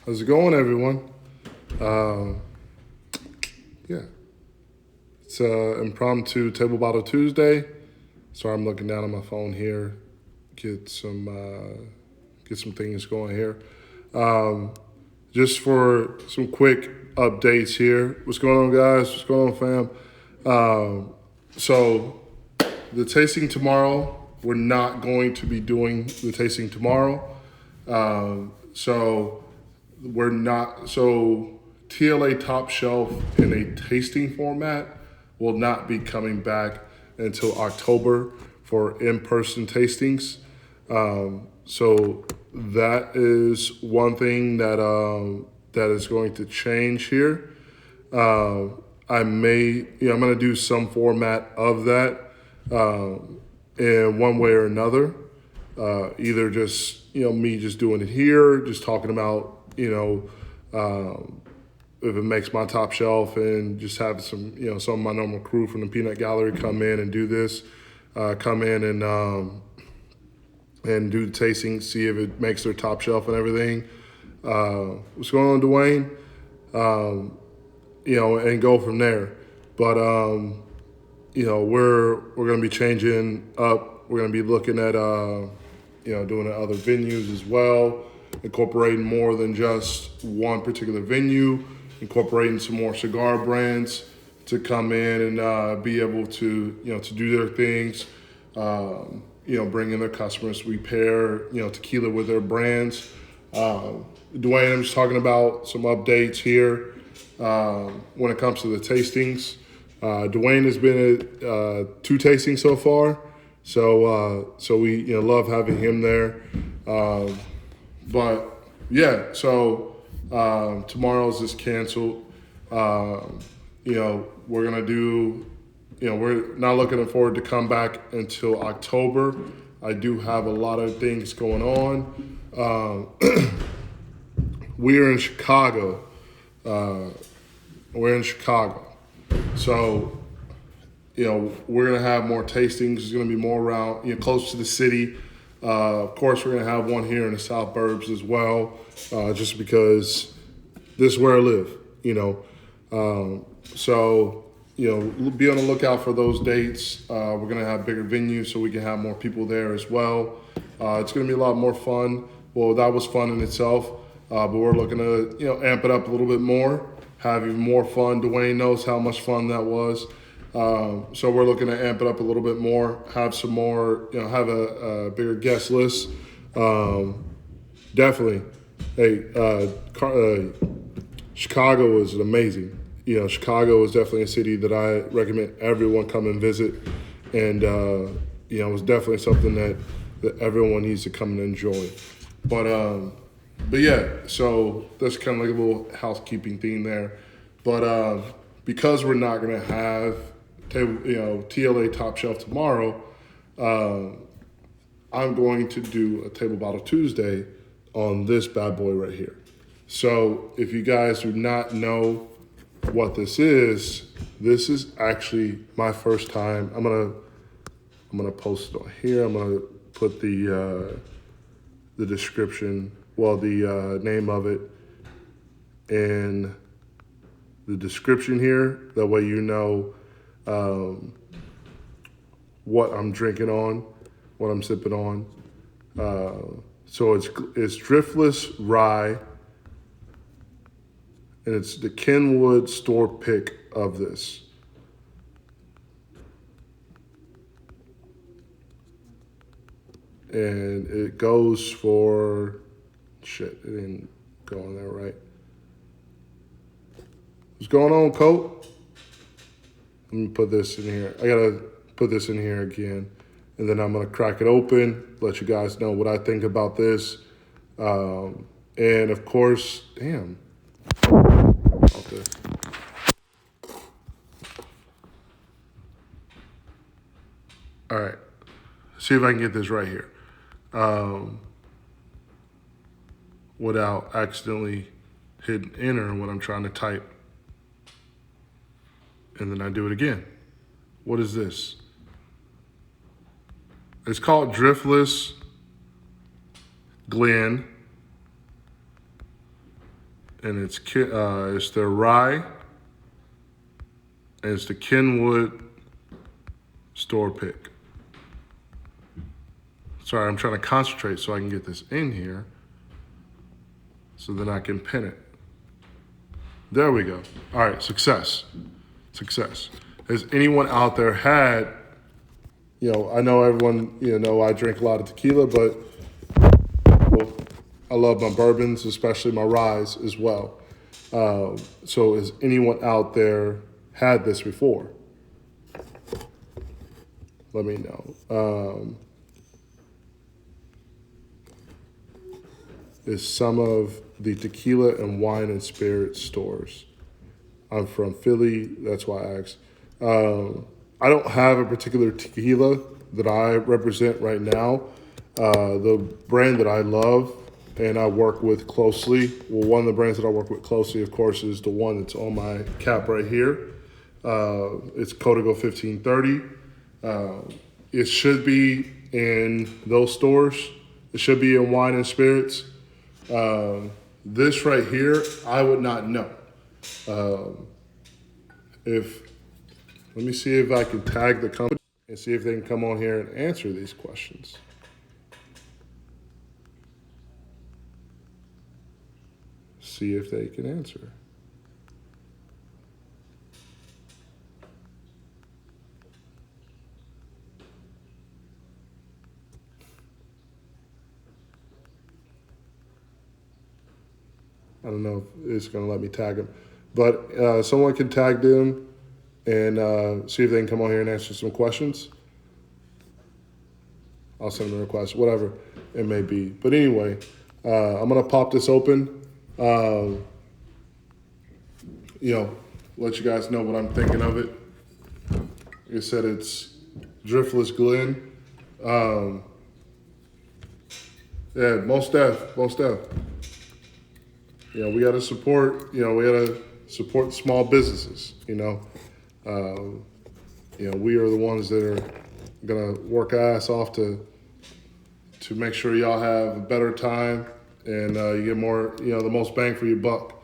How's it going, everyone? Um, yeah, it's impromptu table bottle Tuesday. So I'm looking down on my phone here, get some get some things going here. Um, just for some quick updates here. What's going on, guys? What's going on, fam? So the tasting tomorrow. We're not going to be doing the tasting tomorrow. So we're not so TLA Top Shelf in a tasting format will not be coming back until October for in-person tastings. So that is one thing that is going to change here. I'm going to do some format of that in one way or another. Either just me just doing it here, just talking about if it makes my top shelf, and just have some of my normal crew from the Peanut Gallery come in and do this, come in and do the tasting, see if it makes their top shelf and everything. What's going on, Dwayne? And go from there. But we're gonna be changing up. We're gonna be looking at doing it at other venues as well, incorporating more than just one particular venue, incorporating some more cigar brands to come in and be able to to do their things. Bring in their customers. We pair tequila with their brands. Dwayne, I'm just talking about some updates here when it comes to the tastings. Dwayne has been at 2 tastings so far, so we love having him there. But yeah, so tomorrow's is canceled. We're gonna do. We're not looking forward to come back until October. I do have a lot of things going on. We're in Chicago. We're in Chicago. So, we're going to have more tastings. There's going to be more around, close to the city. Of course, we're going to have one here in the South Burbs as well, just because this is where I live, So, be on the lookout for those dates. We're going to have bigger venues so we can have more people there as well. It's going to be a lot more fun. Well, that was fun in itself, but we're looking to, amp it up a little bit more, have even more fun. Dwayne knows how much fun that was. So we're looking to amp it up a little bit more, have some more, have a bigger guest list. Definitely. Hey, Chicago is amazing. Chicago is definitely a city that I recommend everyone come and visit. And, it's definitely something that everyone needs to come and enjoy. But yeah, so that's kind of like a little housekeeping thing there. But because we're not going to have TLA Top Shelf tomorrow, I'm going to do a Table Bottle Tuesday on this bad boy right here. So if you guys do not know what this is actually my first time. I'm gonna post it on here. I'm gonna put the description, the name of it in the description here. That way what I'm drinking on, what I'm sipping on. So it's Driftless Rye, and it's the Kenwood store pick of this. And it goes for, it didn't go in there right. What's going on, Colt? Let me put this in here. I gotta put this in here again. And then I'm gonna crack it open, let you guys know what I think about this. And of course, damn. Okay. All right, see if I can get this right here. Without accidentally hitting enter when I'm trying to type. And then I do it again. What is this? It's called Driftless Glen. and it's their rye, and it's the Kenwood store pick. Sorry, I'm trying to concentrate so I can get this in here so then I can pin it. There we go. All right, success. Has anyone out there had, I know everyone, I drink a lot of tequila, but well, I love my bourbons, especially my ryes as well. So has anyone out there had this before? Let me know. Is some of the tequila and wine and spirits stores. I'm from Philly, that's why I asked. I don't have a particular tequila that I represent right now. The brand that I love and I work with closely, well, one of the brands that I work with closely, of course, is the one that's on my cap right here. It's Código 1530. It should be in those stores. It should be in wine and spirits. This right here, I would not know. Let me see if I can tag the company and see if they can come on here and answer these questions. See if they can answer. I don't know if it's going to let me tag them. But someone can tag them and see if they can come on here and answer some questions. I'll send them a request, whatever it may be. But anyway, I'm going to pop this open. Let you guys know what I'm thinking of it. Like I said, it's Driftless Glen. Yeah, most def. We got to support, support small businesses, we are the ones that are going to work our ass off to make sure y'all have a better time and you get more, the most bang for your buck,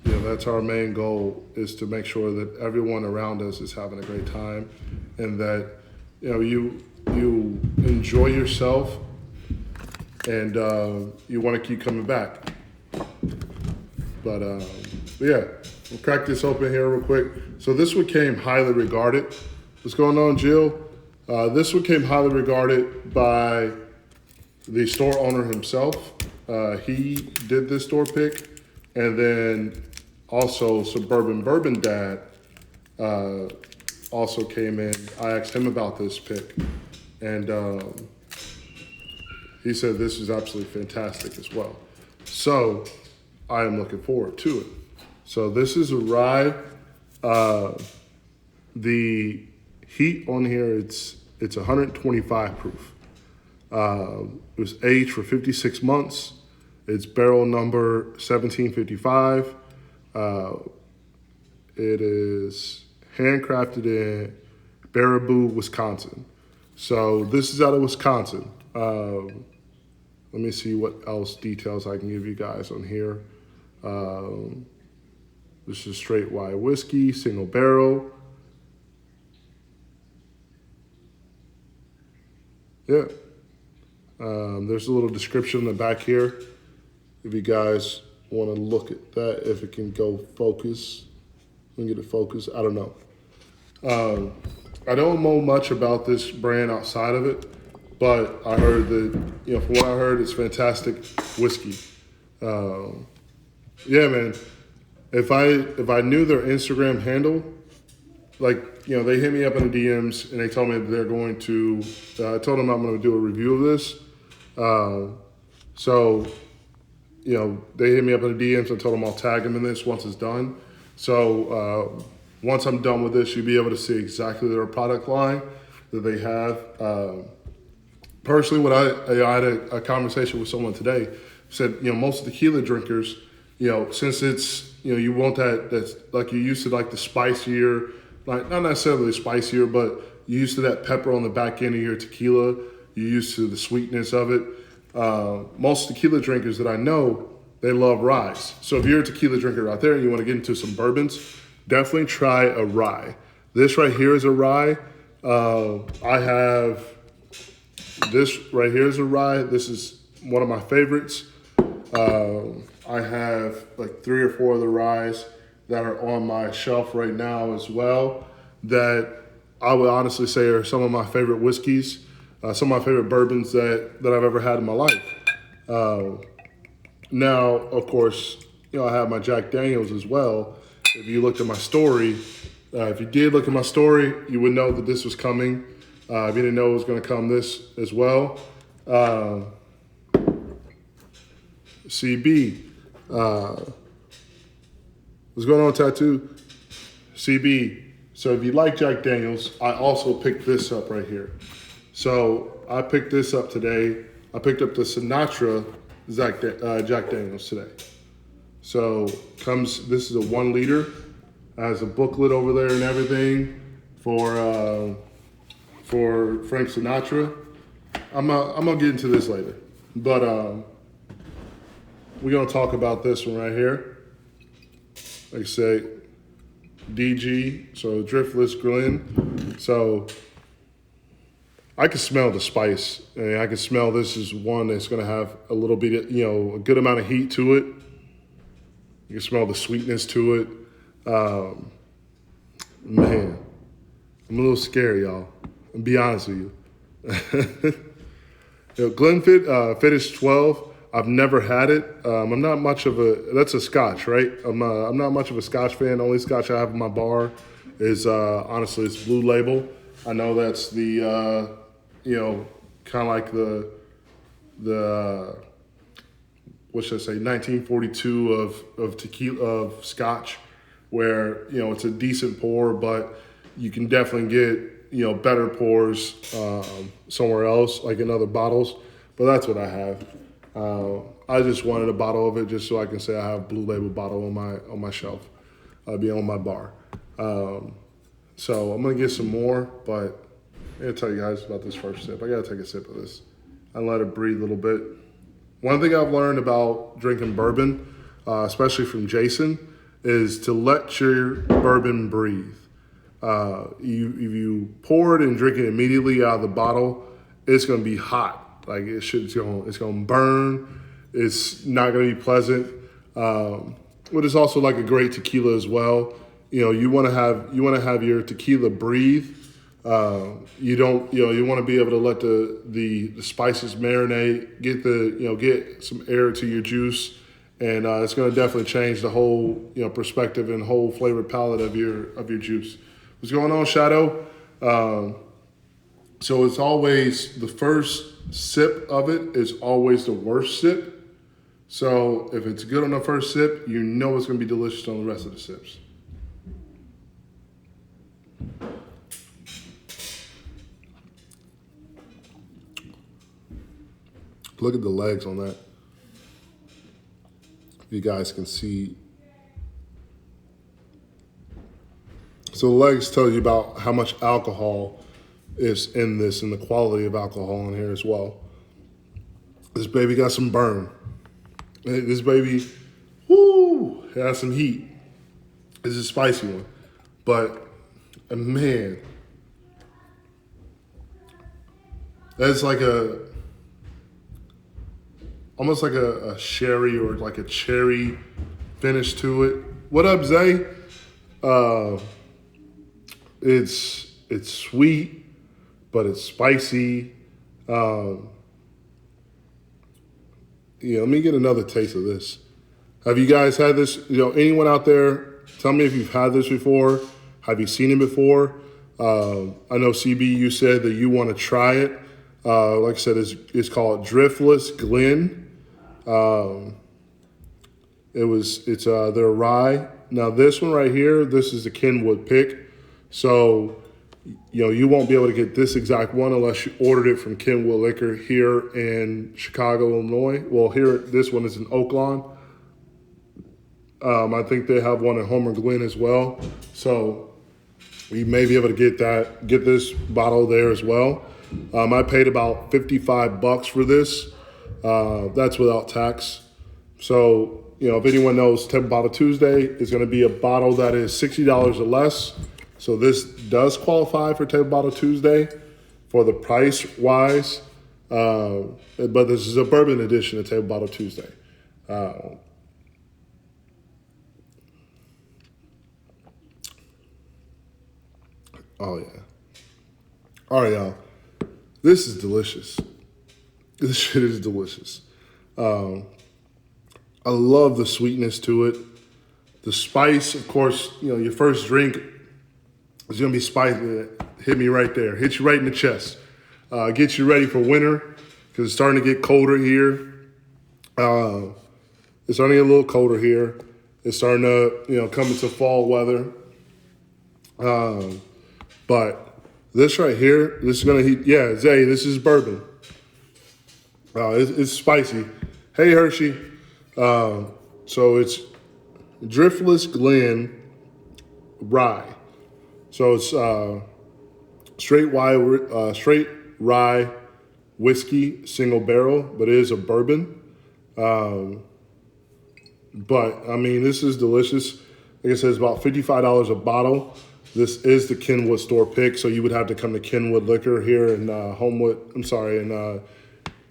that's our main goal, is to make sure that everyone around us is having a great time and that, you enjoy yourself and you want to keep coming back. But yeah, we'll crack this open here real quick. So this one came highly regarded. What's going on, Jill? This one came highly regarded by the store owner himself. He did this store pick, and then also Suburban Bourbon Dad also came in. I asked him about this pick, and he said this is absolutely fantastic as well. So I am looking forward to it. So this is a rye. The heat on here, it's 125 proof. It was aged for 56 months. It's barrel number 1755. It is handcrafted in Baraboo, Wisconsin. So this is out of Wisconsin. Let me see what else details I can give you guys on here. This is straight rye whiskey, single barrel. Yeah. There's a little description in the back here. If you guys want to look at that, if it can go focus, we can get it focused. I don't know. I don't know much about this brand outside of it, but I heard that, from what I heard, it's fantastic whiskey. Yeah, man. If I knew their Instagram handle, they hit me up in the DMs and they told me that they're going to, I told them I'm going to do a review of this. So, they hit me up in the DMs and told them I'll tag them in this once it's done. So, once I'm done with this, you'll be able to see exactly their product line that they have. Personally, I had a conversation with someone today, said, most tequila drinkers, since it's, you want that's like you're used to like the spicier, like not necessarily spicier, but you're used to that pepper on the back end of your tequila. You're used to the sweetness of it. most tequila drinkers that I know, they love ryes. So if you're a tequila drinker out there and you want to get into some bourbons, definitely try a rye. This right here is a rye. I have this right here is a rye. This is one of my favorites. I have like 3 or 4 of the ryes that are on my shelf right now as well, that I would honestly say are some of my favorite whiskeys, some of my favorite bourbons that I've ever had in my life. Now, of course, I have my Jack Daniels as well. If you looked at my story, if you did look at my story, you would know that this was coming. If you didn't know it was going to come this as well. CB. What's going on, Tattoo? CB. So if you like Jack Daniels, I also picked this up right here. So I picked this up today. I picked up the Sinatra Jack Daniels today. So this is a 1 liter. Has a booklet over there and everything for Frank Sinatra. I'm gonna get into this later, but we're gonna talk about this one right here. Like I say, DG, so Driftless Glen. So I can smell the spice, and I can smell this is one that's gonna have a little bit, a good amount of heat to it. You can smell the sweetness to it. Man, I'm a little scared, y'all. I'll be honest with you. Glenfiddich 12. I've never had it. I'm not much of that's a Scotch, right? I'm not much of a Scotch fan. The only Scotch I have in my bar is, honestly, it's Blue Label. I know that's the, kind of like the what should I say, 1942 of tequila, of Scotch, where, it's a decent pour, but you can definitely get, better pours somewhere else, like in other bottles. But that's what I have. I just wanted a bottle of it just so I can say I have Blue Label bottle on my shelf, be on my bar. So I'm gonna get some more, but I'm gonna tell you guys about this first sip. I gotta take a sip of this and let it breathe a little bit. One thing I've learned about drinking bourbon, especially from Jason, is to let your bourbon breathe. If you pour it and drink it immediately out of the bottle, it's gonna be hot. Like it's gonna burn. It's not gonna be pleasant. But it's also like a great tequila as well. You want to have your tequila breathe. You want to be able to let the spices marinate, get some air to your juice, and it's going to definitely change the whole perspective and whole flavor palette of your juice. What's going on, Shadow? So it's always the first sip of it is always the worst sip. So if it's good on the first sip, it's going to be delicious on the rest of the sips. Look at the legs on that. You guys can see. So the legs tell you about how much alcohol is in this and the quality of alcohol in here as well. This baby got some burn. This baby, it has some heat. It's a spicy one. But, man, that's like almost like a sherry or like a cherry finish to it. What up, Zay? It's sweet, but it's spicy. Let me get another taste of this. Have you guys had this? Anyone out there, tell me if you've had this before. Have you seen it before? I know, CB, you said that you want to try it. Like I said, it's called Driftless Glen. It's their rye. Now this one right here, this is the Kenwood pick. So, you won't be able to get this exact one unless you ordered it from Kenwood Liquor here in Chicago, Illinois. Well, this one is in Oaklawn. I think they have one in Homer Glen as well. So you may be able to get this bottle there as well. I paid about $55 for this. That's without tax. So, if anyone knows, Table Bottle Tuesday is going to be a bottle that is $60 or less. So this does qualify for Table Bottle Tuesday for the price wise. But this is a bourbon edition of Table Bottle Tuesday. Oh yeah. All right, y'all. This is delicious. This shit is delicious. I love the sweetness to it. The spice, of course, your first drink is gonna be spicy. Hit me right there. Hit you right in the chest. Get you ready for winter because it's starting to get colder here. It's starting to get a little colder here. It's starting to, come into fall weather. But this right here, this is gonna heat. Yeah, Zay, this is bourbon. It's spicy. Hey, Hershey. So it's Driftless Glen rye. So it's straight rye whiskey, single barrel, but it is a bourbon. But I mean, this is delicious. Like I said, it's about $55 a bottle. This is the Kenwood store pick, so you would have to come to Kenwood Liquor here in Homewood.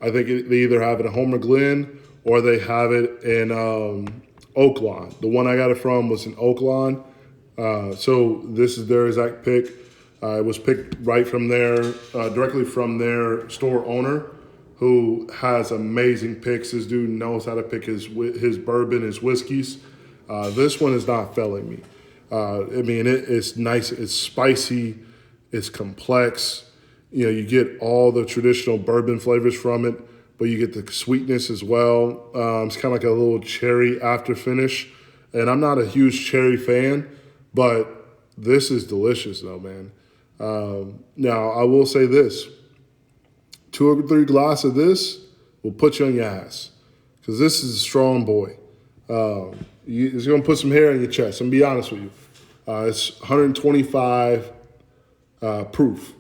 I think they either have it in Homer Glen or they have it in Oaklawn. The one I got it from was in Oaklawn. So this is their exact pick. It was picked right from there, directly from their store owner, who has amazing picks. This dude knows how to pick his bourbon, his whiskeys. This one is not failing me. It's nice, it's spicy, it's complex. You get all the traditional bourbon flavors from it, but you get the sweetness as well. It's kind of like a little cherry after finish. And I'm not a huge cherry fan, but this is delicious though, man. Now, I will say this. 2 or 3 glasses of this will put you on your ass because this is a strong boy. It's going to put some hair on your chest. I'm going to be honest with you. It's 125 proof.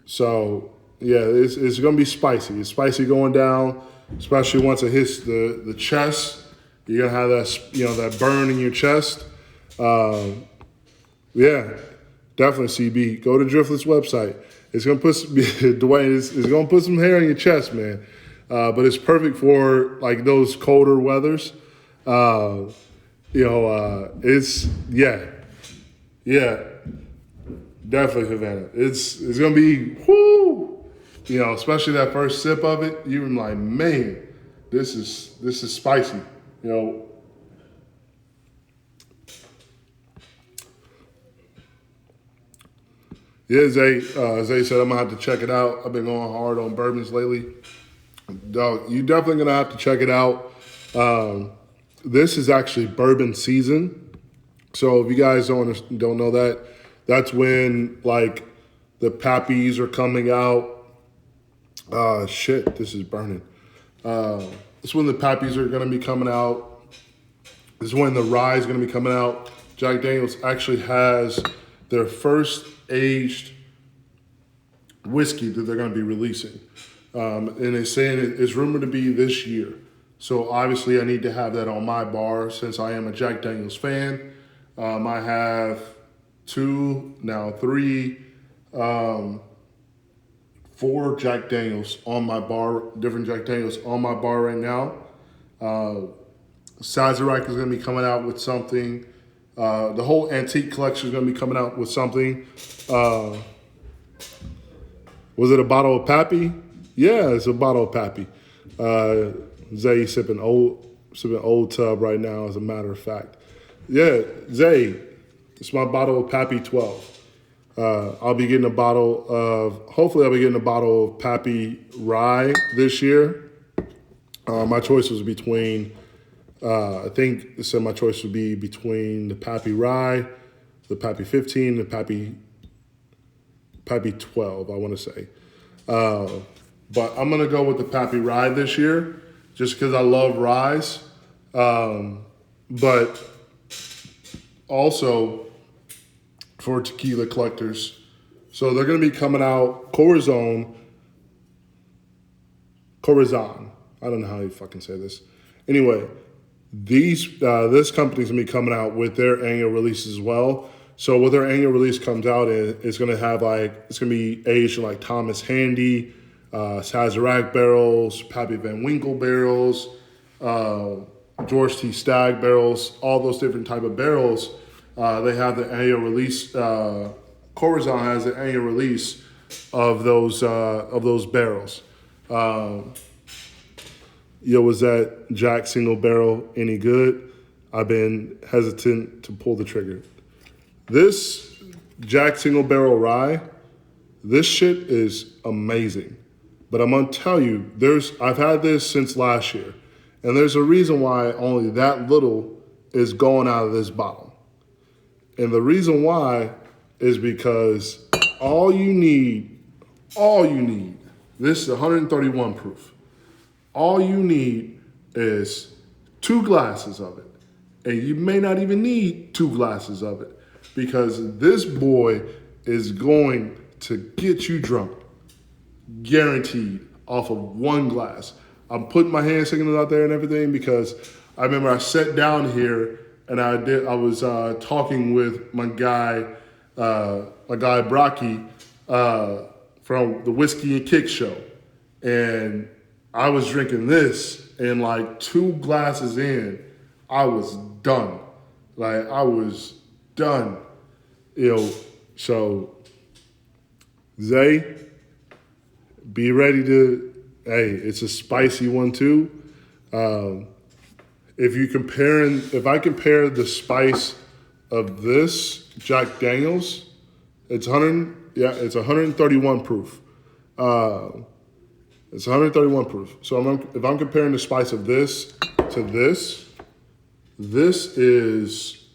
So, yeah, it's going to be spicy. It's spicy going down, especially once it hits the chest. You're going to have that, that burn in your chest. Yeah, definitely, CB. Go to Driftless website. It's going to put, Dwayne, it's going to put some hair on your chest, man. But it's perfect for, like, those colder weathers. It's, definitely Havana. It's going to be, whoo, especially that first sip of it. You're like, man, this is spicy, Yeah, Zay said I'm gonna have to check it out. I've been going hard on bourbons lately. Dog, you definitely gonna have to check it out. This is actually bourbon season. So if you guys don't know that, that's when like the Pappies are coming out. This is burning. It's when the Pappies are gonna be coming out. This is when the rye is gonna be coming out. Jack Daniels actually has their first aged whiskey that they're going to be releasing. And it's saying it's rumored to be this year. So obviously I need to have that on my bar since I am a Jack Daniels fan. I have 2, now 3, 4 Jack Daniels on my bar, different Jack Daniels on my bar right now. Sazerac is going to be coming out with something. The whole antique collection is going to be coming out with something. Was it a bottle of Pappy? Yeah, it's a bottle of Pappy. Zay sipping old tub right now, as a matter of fact. Yeah, Zay, it's my bottle of Pappy 12. I'll be getting a bottle of Pappy Rye this year. My choice was between. I think it said my choice would be between the Pappy Rye, the Pappy 15, the Pappy 12, I want to say. But I'm going to go with the Pappy Rye this year just because I love ryes. But also for tequila collectors. So they're going to be coming out Corazon. I don't know how you fucking say this. Anyway, this company's gonna be coming out with their annual release as well. So what their annual release comes out in, it's gonna have it's gonna be aged in like Thomas Handy, Sazerac barrels, Pappy Van Winkle barrels, George T. Stagg barrels, all those different type of barrels. They have the annual release. Corazon has the annual release of those barrels. Was that Jack single barrel any good? I've been hesitant to pull the trigger. This Jack single barrel rye, this shit is amazing. But I'm gonna tell you, I've had this since last year, and there's a reason why only that little is going out of this bottle. And the reason why is because all you need, this is 131 proof. All you need is 2 glasses of it. And you may not even need 2 glasses of it, because this boy is going to get you drunk. Guaranteed, off of 1 glass. I'm putting my hand signals out there and everything because I remember I sat down here and I was talking with my guy Brocky from the Whiskey and Kick show, and I was drinking this, and like 2 glasses in, I was done. Like I was done, So Zay, be ready to. Hey, it's a spicy one too. If I compare the spice of this Jack Daniels, it's 131 proof. It's 131 proof. So if I'm comparing the spice of this to this is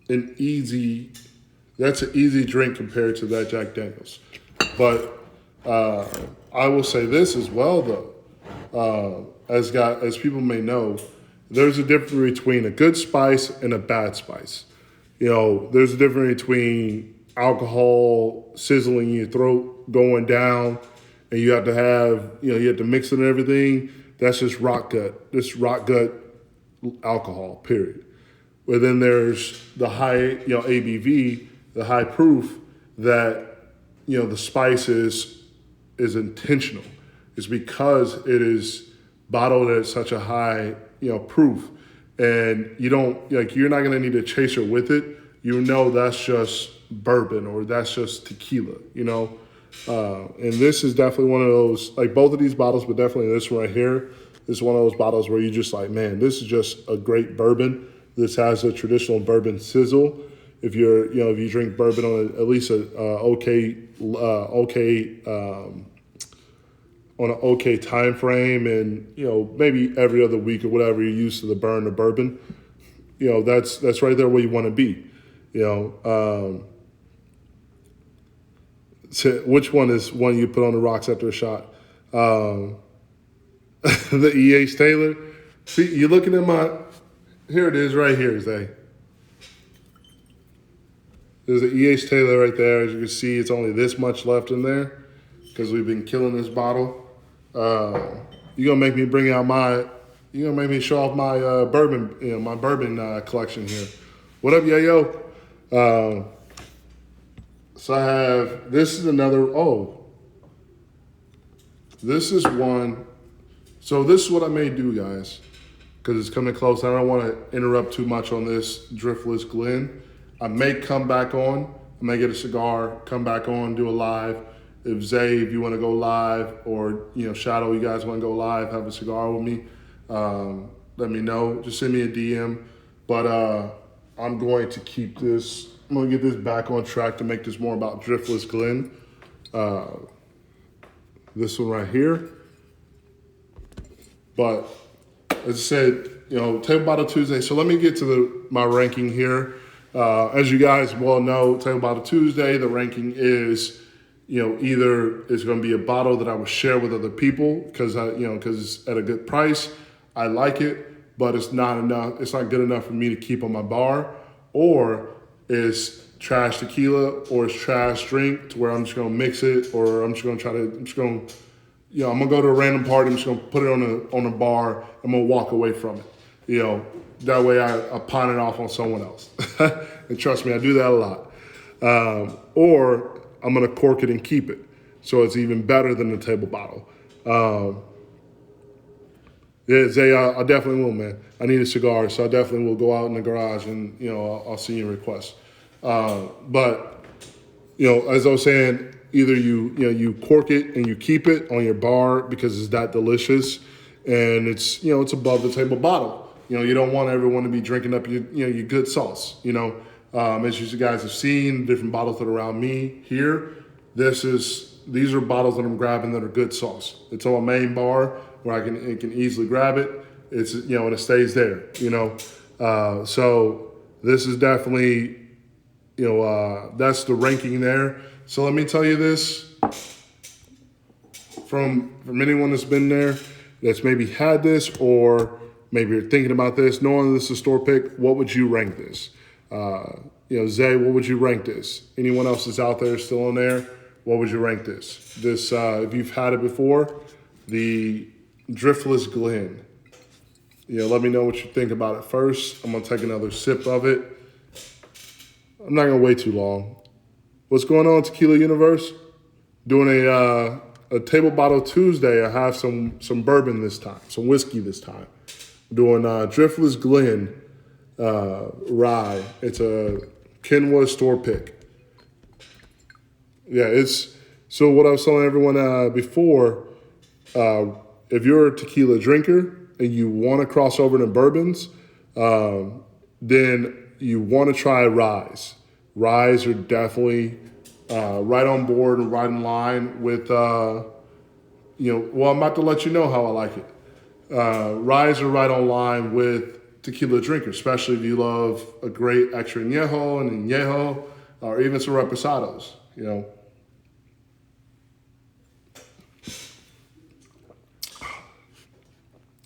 that's an easy drink compared to that Jack Daniels. But I will say this as well though, as people may know, there's a difference between a good spice and a bad spice. There's a difference between alcohol sizzling in your throat, going down, and you have to have, you have to mix it and everything. That's just rock gut alcohol, period. But then there's the high, ABV, the high proof that, the spice is intentional. It's because it is bottled at such a high, proof. And you're not gonna need a chaser with it. That's just bourbon or that's just tequila, And this is definitely one of those, like both of these bottles, but definitely this one right here, this is one of those bottles where you just like, man, this is just a great bourbon. This has a traditional bourbon sizzle. If you drink bourbon on at least on an okay time frame, and maybe every other week or whatever you're used to the burn of bourbon, that's right there where you want to be. So which one is one you put on the rocks after a shot? The E.H. Taylor. See, you're looking at here it is right here, Zay. There's an E.H. Taylor right there. As you can see, it's only this much left in there because we've been killing this bottle. You're gonna make me show off my bourbon, my bourbon collection here. What up, Yayo? So I have, this is one. So this is what I may do, guys, because it's coming close. I don't want to interrupt too much on this Driftless Glen. I may come back on. I may get a cigar, come back on, do a live. If you want to go live, or Shadow, you guys want to go live, have a cigar with me, let me know. Just send me a DM. But I'm going to keep this. I'm going to get this back on track to make this more about Driftless Glen. This one right here. But as I said, Table Bottle Tuesday. So let me get to my ranking here. As you guys well know, Table Bottle Tuesday, the ranking is, either it's going to be a bottle that I will share with other people because it's at a good price. I like it, but it's not enough. It's not good enough for me to keep on my bar, or it's trash tequila, or it's trash drink to where I'm just going to mix it, or I'm just going to I'm gonna go to a random party. I'm just gonna put it on a bar. I'm gonna walk away from it. That way I pawn it off on someone else. And trust me, I do that a lot. Or I'm gonna cork it and keep it, so it's even better than the table bottle. Yeah, Zay, I definitely will, man. I need a cigar, so I definitely will go out in the garage and I'll send you a request. But as I was saying, either you cork it and you keep it on your bar because it's that delicious, and it's above the table bottle. You don't want everyone to be drinking up your good sauce. As you guys have seen, different bottles that are around me here. These are bottles that I'm grabbing that are good sauce. It's on my main bar where it can easily grab it. It's and it stays there. So this is definitely that's the ranking there. So let me tell you this from anyone that's been there, that's maybe had this, or maybe you're thinking about this, knowing this is a store pick. What would you rank this? Zay, what would you rank this? Anyone else that's out there still in there? What would you rank this? If you've had it before, the Driftless Glen. Let me know what you think about it first. I'm gonna take another sip of it. I'm not gonna wait too long. What's going on, Tequila Universe? Doing a table bottle Tuesday. I have some bourbon this time, some whiskey this time. Doing Driftless Glen rye. It's a Kenwood store pick. Yeah, so what I was telling everyone before, if you're a tequila drinker and you want to cross over to bourbons, then you want to try ryes. Ryes are definitely right on board and right in line with, well, I'm about to let you know how I like it. Ryes are right on line with tequila drinkers, especially if you love a great extra añejo and añejo, or even some reposados,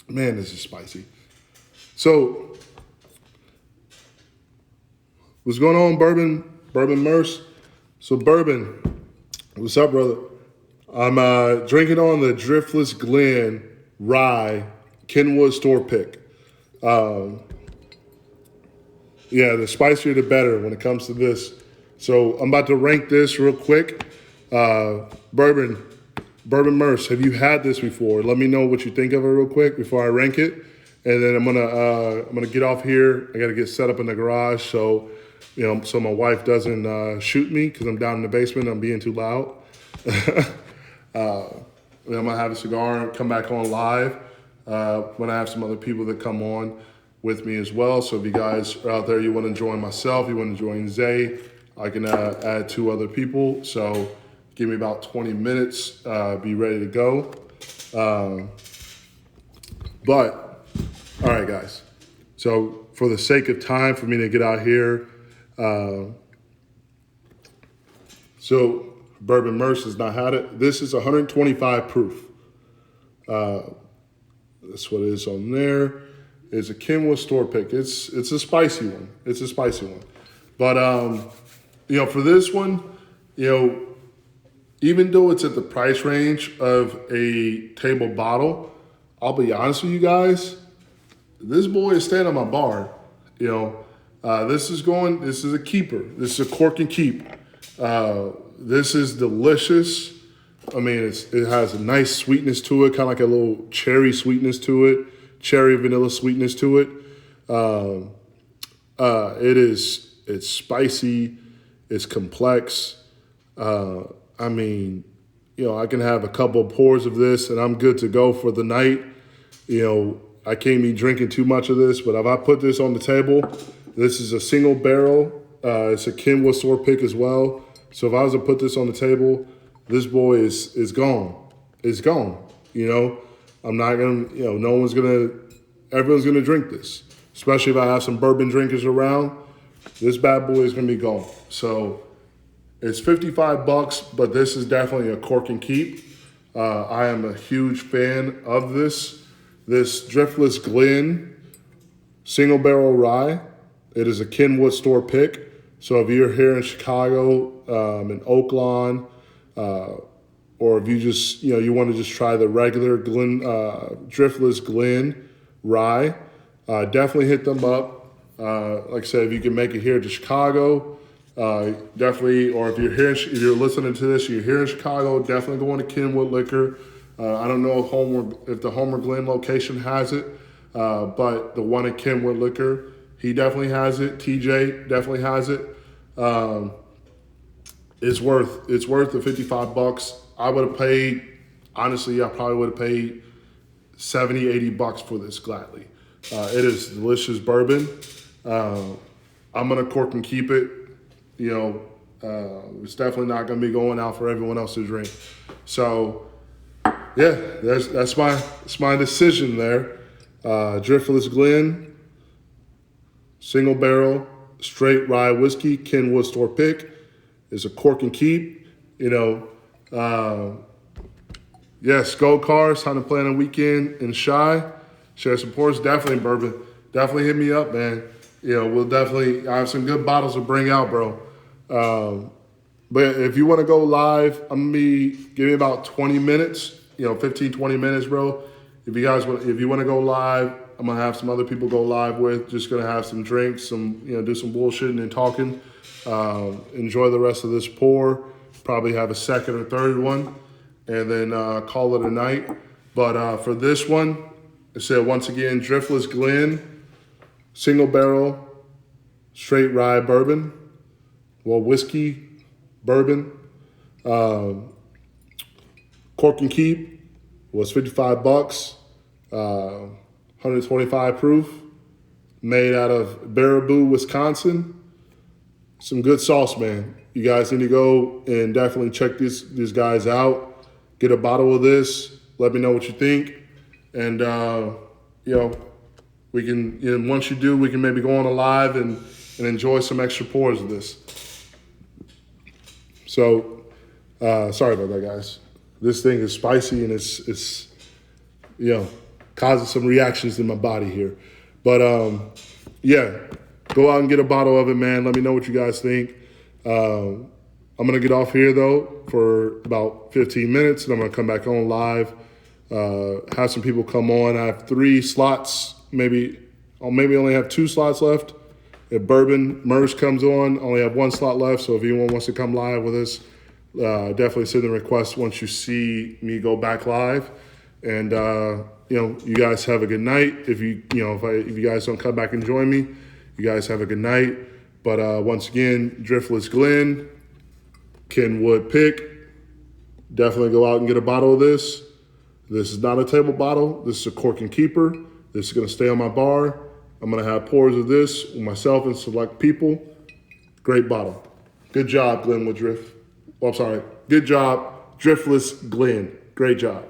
Man, this is spicy. So, what's going on, Bourbon Merce? So, Bourbon, what's up, brother? I'm drinking on the Driftless Glen rye Kenwood store pick. The spicier the better when it comes to this. So, I'm about to rank this real quick. Bourbon Merce, have you had this before? Let me know what you think of it real quick before I rank it, and then I'm gonna get off here. I gotta get set up in the garage so my wife doesn't shoot me because I'm down in the basement. I'm being too loud. I'm gonna have a cigar and come back on live when I have some other people that come on with me as well. So if you guys are out there, you want to join myself, you want to join Zay, I can add 2 other people. So give me about 20 minutes, be ready to go. But, all right, guys. So for the sake of time for me to get out here, so Bourbon Merce has not had it. This is 125 proof. That's what it is on there. It's a Kenwood store pick. It's a spicy one. But, for this one, even though it's at the price range of a table bottle, I'll be honest with you guys, this boy is staying on my bar. This is a keeper. This is a cork and keep. This is delicious. I mean, it has a nice sweetness to it, kind of like a little cherry sweetness to it, cherry vanilla sweetness to it. It's spicy, it's complex. I can have a couple of pours of this and I'm good to go for the night. I can't be drinking too much of this, but if I put this on the table, this is a single barrel. It's a Kenwood store pick as well. So if I was to put this on the table, this boy is gone. It's gone. I'm not gonna, everyone's gonna drink this. Especially if I have some bourbon drinkers around, this bad boy is gonna be gone. So it's $55, but this is definitely a cork and keep. I am a huge fan of this Driftless Glen single barrel rye. It is a Kenwood store pick. So if you're here in Chicago, in Oak Lawn, or if you just, you want to just try the regular Driftless Glen rye, definitely hit them up. Like I said, if you can make it here to Chicago, definitely, or if you're listening to this, you're here in Chicago, definitely go into Kenwood Liquor. I don't know if the Homer Glen location has it, but the one at Kenwood Liquor, he definitely has it. TJ definitely has it. It's worth the $55. I would have paid, honestly, I probably would have paid $70, $80 for this gladly. It is delicious bourbon. I'm gonna cork and keep it. It's definitely not gonna be going out for everyone else to drink. So, yeah, that's my decision there. Driftless Glen, single barrel, straight rye whiskey, Kenwood store pick. Is a cork and keep. Yes, go Cars, time to plan a weekend in Shy. Share some pours, definitely bourbon. Definitely hit me up, man. I have some good bottles to bring out, bro. But if you want to go live, I'm gonna give me about 20 minutes, 15, 20 minutes, bro. If you want to go live, I'm gonna have some other people go live with. Just gonna have some drinks, do some bullshitting and talking. Enjoy the rest of this pour. Probably have a second or third one, and then call it a night. But for this one, I said once again, Driftless Glen, single barrel, straight rye bourbon, whiskey, bourbon. Cork and keep was $55, 125 proof, made out of Baraboo, Wisconsin. Some good sauce, man. You guys need to go and definitely check these guys out. Get a bottle of this. Let me know what you think. And, we can, once you do, we can maybe go on a live and enjoy some extra pours of this. So, sorry about that, guys. This thing is spicy and it's causing some reactions in my body here. But, yeah, go out and get a bottle of it, man. Let me know what you guys think. I'm going to get off here, though, for about 15 minutes, and I'm going to come back on live, have some people come on. I have 3 slots, maybe only have 2 slots left. If Bourbon Merge comes on, I only have 1 slot left, so if anyone wants to come live with us, definitely send a request once you see me go back live. And, you guys have a good night. If you guys don't come back and join me, you guys have a good night. But once again, Driftless Glen, Kenwood pick. Definitely go out and get a bottle of this. This is not a table bottle. This is a cork and keeper. This is going to stay on my bar. I'm going to have pours of this with myself and select people. Great bottle. Good job, Glenwood Drift. Oh, I'm sorry. Good job, Driftless Glen. Great job.